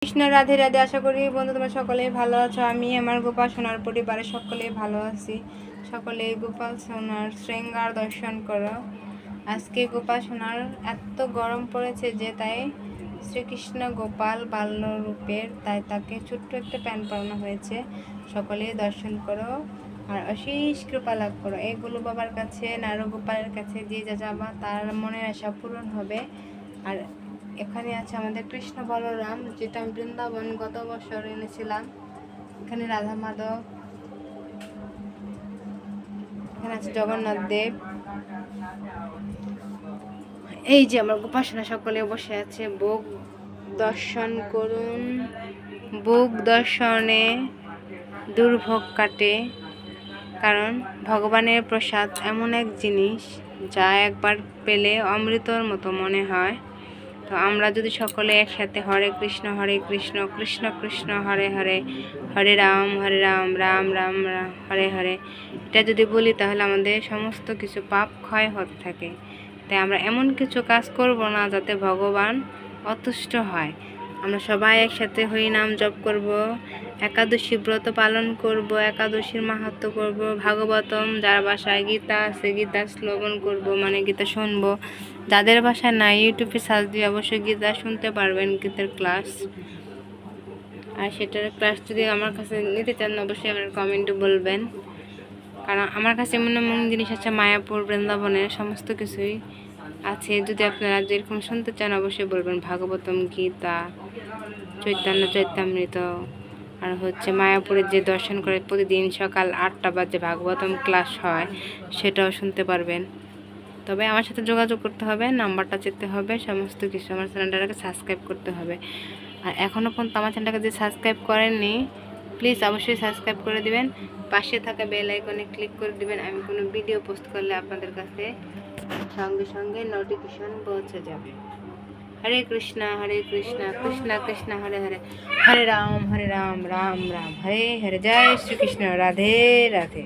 কৃষ্ণ রাধে রাধে। আশা করি বন্ধু তোমরা সকলেই ভালো আছো। আমি আমার গোপাল সোনার পরিবারে সকলেই ভালো আছি। সকলে গোপাল সোনার শৃঙ্গার দর্শন করো। আজকে গোপাল সোনার এত গরম পড়েছে যে তাই শ্রীকৃষ্ণ গোপাল বাল্য রূপের, তাই তাকে ছোট্ট একটা প্যান্ট পরানো হয়েছে। সকলেই দর্শন করো আর অশেষ কৃপা লাভ করো। এই গোলু বাবার কাছে, নারু গোপালের কাছে যে যা যাবা তার মনের আশা পূরণ হবে। আর এখানে আছে আমাদের কৃষ্ণ বলরাম, যেটা আমি বৃন্দাবন গত বছর এনেছিলাম। এখানে রাধা মাধব, এখানে আছে জগন্নাথ দেব। এই যে আমার গোপাসনা সকলে বসে আছে। ভোগ দর্শন করুন। ভোগ দর্শনে দুর্ভোগ কাটে, কারণ ভগবানের প্রসাদ এমন এক জিনিস যা একবার পেলে অমৃতর মতো মনে হয়। তো আমরা যদি সকলে একসাথে হরে কৃষ্ণ কৃষ্ণ কৃষ্ণ হরে হরে, হরে রাম রাম রাম হরে হরে, এটা যদি বলি তাহলে আমাদের সমস্ত কিছু পাপ ক্ষয় হতে থাকে। তাই আমরা এমন কিছু কাজ করব না যাতে ভগবান অতুষ্ট হয়। আমরা সবাই একসাথে হরি নাম জপ করব, একাদশী ব্রত পালন করব, একাদশীর মাহাত্ম্য করব, ভাগবতম যার বাসায় গীতা আছে গীতা শ্রবণ করব, মানে গীতা শুনবো। যাদের বাসায় নাই ইউটিউবে সার্চ দিয়ে অবশ্যই গীতা শুনতে পারবেন, গীতার ক্লাস। আর সেটার ক্লাস যদি আমার কাছে নিতে চান অবশ্যই আপনার কমেন্টে বলবেন, কারণ আমার কাছে এমন এমন জিনিস আছে মায়াপুর বৃন্দাবনের সমস্ত কিছুই আছে। যদি আপনারা যেরকম শুনতে চান অবশ্যই বলবেন। ভাগবতম, গীতা, চৈতন্য চৈতামৃত, আর হচ্ছে মায়াপুরের যে দর্শন করে প্রতিদিন সকাল 8টা বাজে ভাগবতম ক্লাস হয়, সেটাও শুনতে পারবেন। তবে আমার সাথে যোগাযোগ করতে হবে, নাম্বারটা চেতে হবে, সমস্ত কিছু। আমার চ্যানেলটাকে সাবস্ক্রাইব করতে হবে। আর এখনও পর্যন্ত আমার চ্যানেলটাকে যে সাবস্ক্রাইব করেননি প্লিজ অবশ্যই সাবস্ক্রাইব করে দিবেন। পাশে থাকা বেল আইকনে ক্লিক করে দিবেন। আমি কোনো ভিডিও পোস্ট করলে আপনাদের কাছে সঙ্গে সঙ্গে নোটিফিকেশন পৌঁছে যাবে। হরে কৃষ্ণ কৃষ্ণ কৃষ্ণ হরে হরে, হরে রাম রাম রাম হরে হরে। জয় শ্রীকৃষ্ণ। রাধে রাধে।